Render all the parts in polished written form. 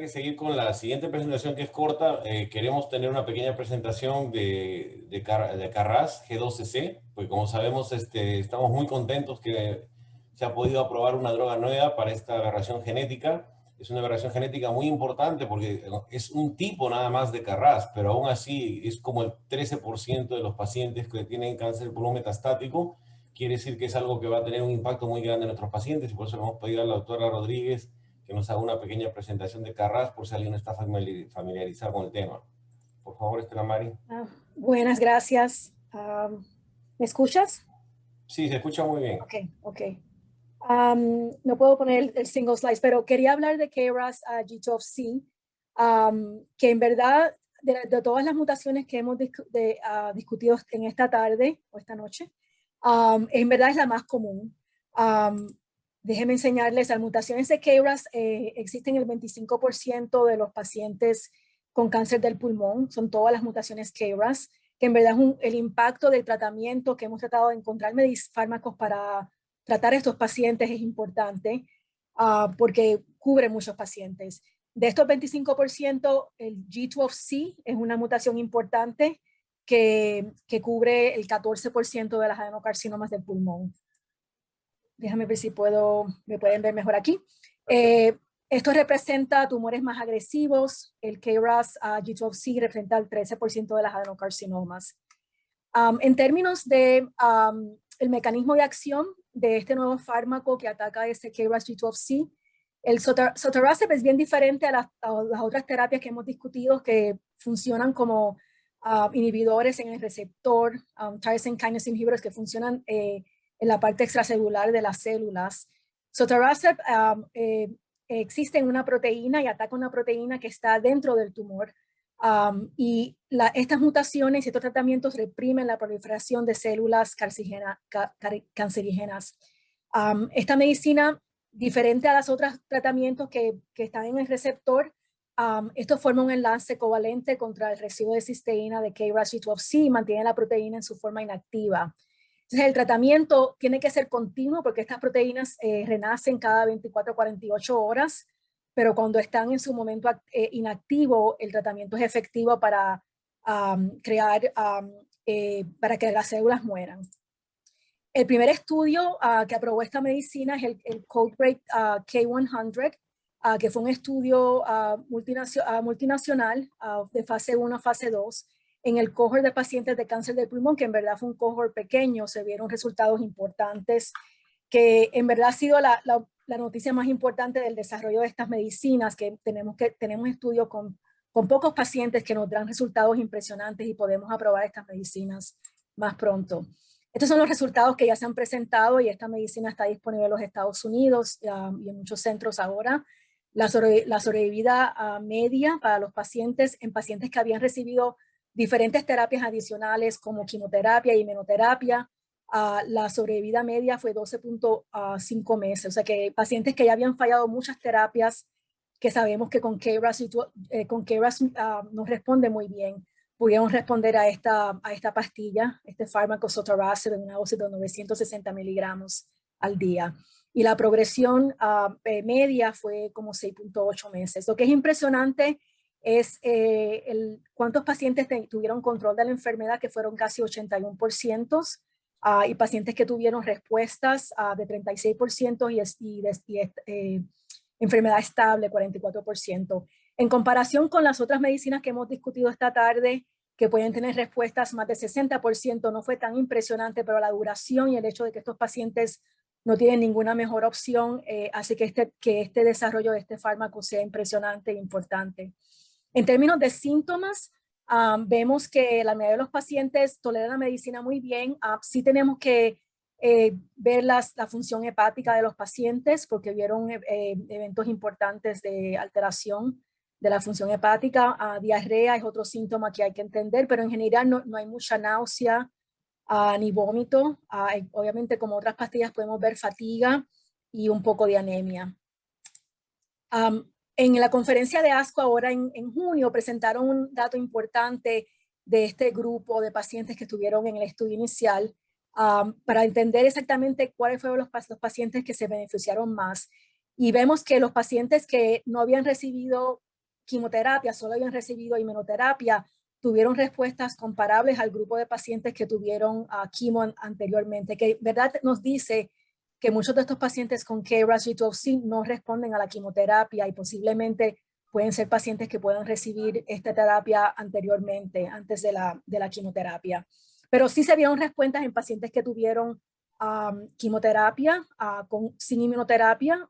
que seguir con la siguiente presentación, que es corta. Queremos tener una pequeña presentación de Carras G12C, porque como sabemos, estamos muy contentos que se ha podido aprobar una droga nueva para esta aberración genética. Es una aberración genética muy importante porque es un tipo nada más de Carras, pero aún así es como el 13% de los pacientes que tienen cáncer de pulmón metastático. Quiere decir que es algo que va a tener un impacto muy grande en nuestros pacientes, y por eso le hemos pedido a la doctora Rodríguez que nos haga una pequeña presentación de Carras por si alguien no está familiarizado con el tema. Por favor, Estela Mari. Buenas, gracias. ¿Me escuchas? Sí, se escucha muy bien. Ok, ok. No puedo poner el single slide, pero quería hablar de KRAS G12C, que en verdad, de todas las mutaciones que hemos discutido en esta tarde o esta noche, en verdad es la más común. Déjenme enseñarles, las mutaciones de KRAS existen en el 25% de los pacientes con cáncer del pulmón, son todas las mutaciones KRAS, que en verdad es el impacto del tratamiento que hemos tratado de encontrar fármacos para tratar a estos pacientes es importante porque cubre muchos pacientes. De estos 25%, el G12C es una mutación importante que cubre el 14% de las adenocarcinomas del pulmón. Déjame ver si me pueden ver mejor aquí. Esto representa tumores más agresivos. El KRAS G12C representa el 13% de las adenocarcinomas. En términos de el mecanismo de acción de este nuevo fármaco que ataca este KRAS G12C, el sotorasib es bien diferente a las otras terapias que hemos discutido que funcionan como inhibidores en el receptor, tyrosine kinase inhibitors que funcionan en la parte extracelular de las células. Sotorasib existe en una proteína y ataca una proteína que está dentro del tumor. Y estas mutaciones y estos tratamientos reprimen la proliferación de células cancerígenas. Esta medicina, diferente a los otros tratamientos que están en el receptor, esto forma un enlace covalente contra el residuo de cisteína de KRAS G12C y mantiene la proteína en su forma inactiva. Entonces, el tratamiento tiene que ser continuo porque estas proteínas renacen cada 24 a 48 horas, pero cuando están en su momento inactivo, el tratamiento es efectivo para para que las células mueran. El primer estudio que aprobó esta medicina es el CodeBreak K100, que fue un estudio multinacional de fase 1 a fase 2 en el cohort de pacientes de cáncer del pulmón, que en verdad fue un cohort pequeño, se vieron resultados importantes, que en verdad ha sido la noticia más importante del desarrollo de estas medicinas, que tenemos estudios con pocos pacientes que nos dan resultados impresionantes y podemos aprobar estas medicinas más pronto. Estos son los resultados que ya se han presentado y esta medicina está disponible en los Estados Unidos y en muchos centros ahora. La sobrevida media para los pacientes, en pacientes que habían recibido diferentes terapias adicionales como quimioterapia y inmunoterapia, la sobrevida media fue 12.5 meses. O sea que pacientes que ya habían fallado muchas terapias, que sabemos que con KRAS nos responde muy bien, pudieron responder a esta pastilla, este fármaco sotorasib en una dosis de 960 miligramos al día. Y la progresión media fue como 6.8 meses. Lo que es impresionante es cuántos pacientes tuvieron control de la enfermedad, que fueron casi 81%, y pacientes que tuvieron respuestas de 36% y enfermedad estable 44%. En comparación con las otras medicinas que hemos discutido esta tarde, que pueden tener respuestas más de 60%, no fue tan impresionante, pero la duración y el hecho de que estos pacientes no tienen ninguna mejor opción hace que este desarrollo de este fármaco sea impresionante e importante. En términos de síntomas, vemos que la mayoría de los pacientes toleran la medicina muy bien. Sí tenemos que ver la función hepática de los pacientes porque vieron eventos importantes de alteración de la función hepática. Diarrea es otro síntoma que hay que entender, pero en general no hay mucha náusea ni vómito. Obviamente, como otras pastillas, podemos ver fatiga y un poco de anemia. En la conferencia de ASCO ahora en junio presentaron un dato importante de este grupo de pacientes que estuvieron en el estudio inicial para entender exactamente cuáles fueron los pacientes que se beneficiaron más. Y vemos que los pacientes que no habían recibido quimioterapia, solo habían recibido inmunoterapia, tuvieron respuestas comparables al grupo de pacientes que tuvieron quimo anteriormente, que verdad nos dice que muchos de estos pacientes con KRAS G12C no responden a la quimioterapia y posiblemente pueden ser pacientes que puedan recibir esta terapia anteriormente, antes de la quimioterapia. Pero sí se vieron respuestas en pacientes que tuvieron quimioterapia sin inmunoterapia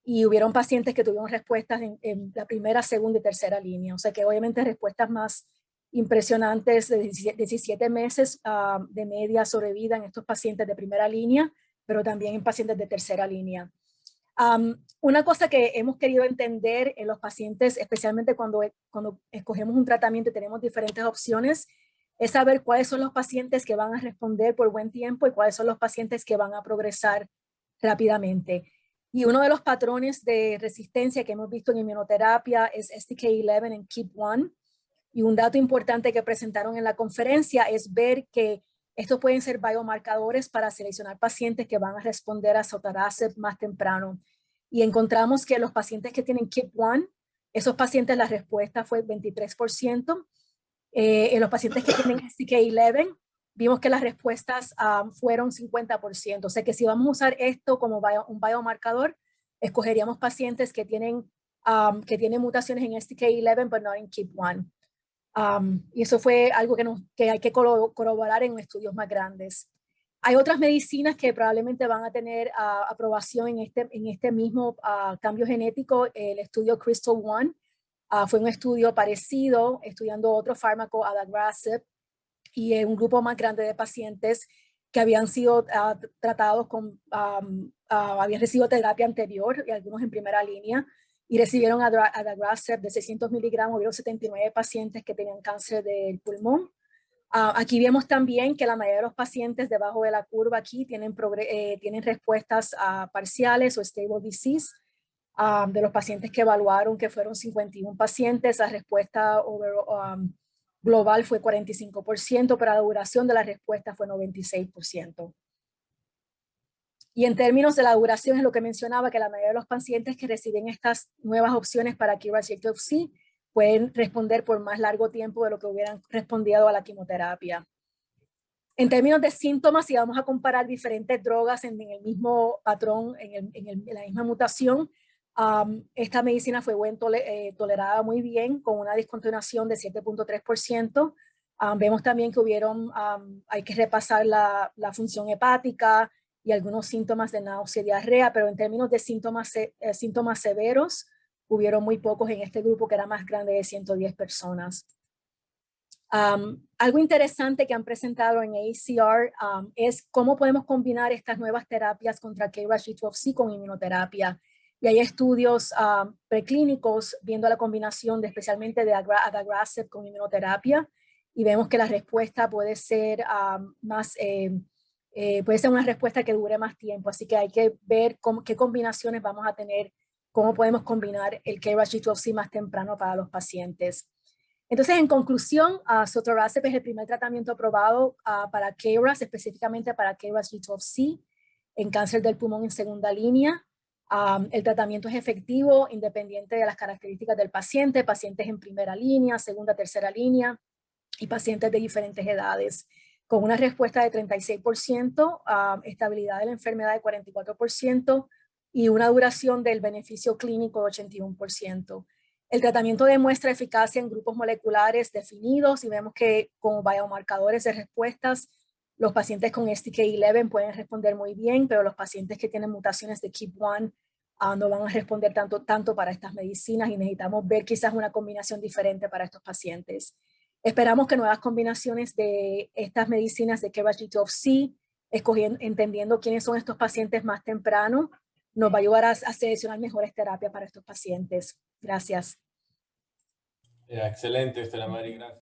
y hubieron pacientes que tuvieron respuestas en la primera, segunda y tercera línea. O sea que obviamente respuestas más impresionantes de 17 meses de media sobrevida en estos pacientes de primera línea, pero también en pacientes de tercera línea. Una cosa que hemos querido entender en los pacientes, especialmente cuando escogemos un tratamiento y tenemos diferentes opciones, es saber cuáles son los pacientes que van a responder por buen tiempo y cuáles son los pacientes que van a progresar rápidamente. Y uno de los patrones de resistencia que hemos visto en inmunoterapia es STK11 en KEAP1. Y un dato importante que presentaron en la conferencia es ver que estos pueden ser biomarcadores para seleccionar pacientes que van a responder a sotorasib más temprano. Y encontramos que los pacientes que tienen KEAP1, esos pacientes la respuesta fue 23%. En los pacientes que tienen STK11, vimos que las respuestas fueron 50%. O sea que si vamos a usar esto como un biomarcador, escogeríamos pacientes que tienen mutaciones en STK11, pero no en KEAP1. Y eso fue algo que hay que corroborar en estudios más grandes. Hay otras medicinas que probablemente van a tener aprobación en este mismo cambio genético. El estudio Crystal-1 fue un estudio parecido, estudiando otro fármaco, adagrasib, y un grupo más grande de pacientes que habían sido tratados habían recibido terapia anterior, y algunos en primera línea, y recibieron adagrasib de 600 miligramos. Hubieron 79 pacientes que tenían cáncer del pulmón. Aquí vemos también que la mayoría de los pacientes debajo de la curva aquí tienen respuestas parciales o stable disease. De los pacientes que evaluaron, que fueron 51 pacientes, la respuesta global fue 45%, pero la duración de la respuesta fue 96%. Y en términos de la duración, es lo que mencionaba, que la mayoría de los pacientes que reciben estas nuevas opciones para KRAS G12C pueden responder por más largo tiempo de lo que hubieran respondido a la quimioterapia. En términos de síntomas, si vamos a comparar diferentes drogas en el mismo patrón, en la misma mutación, esta medicina fue tolerada muy bien, con una discontinuación de 7.3%. Vemos también que hay que repasar la función hepática y algunos síntomas de náusea y diarrea, pero en términos de síntomas severos, hubieron muy pocos en este grupo, que era más grande, de 110 personas. Algo interesante que han presentado en AACR es cómo podemos combinar estas nuevas terapias contra KRAS G12C con inmunoterapia. Y hay estudios preclínicos viendo la combinación especialmente de adagrasib con inmunoterapia, y vemos que la respuesta puede ser puede ser una respuesta que dure más tiempo. Así que hay que ver qué combinaciones vamos a tener, cómo podemos combinar el KRAS G12C más temprano para los pacientes. Entonces, en conclusión, sotorasib es el primer tratamiento aprobado para KRAS, específicamente para KRAS G12C en cáncer del pulmón en segunda línea. El tratamiento es efectivo independiente de las características del paciente, pacientes en primera línea, segunda, tercera línea y pacientes de diferentes edades, con una respuesta de 36%, estabilidad de la enfermedad de 44% y una duración del beneficio clínico de 81%. El tratamiento demuestra eficacia en grupos moleculares definidos y vemos que como biomarcadores de respuestas, los pacientes con STK11 pueden responder muy bien, pero los pacientes que tienen mutaciones de KEAP1 no van a responder tanto para estas medicinas, y necesitamos ver quizás una combinación diferente para estos pacientes. Esperamos que nuevas combinaciones de estas medicinas de KRAS G12C, entendiendo quiénes son estos pacientes más temprano, nos va a ayudar a seleccionar mejores terapias para estos pacientes. Gracias. Excelente, Estela Mari, gracias.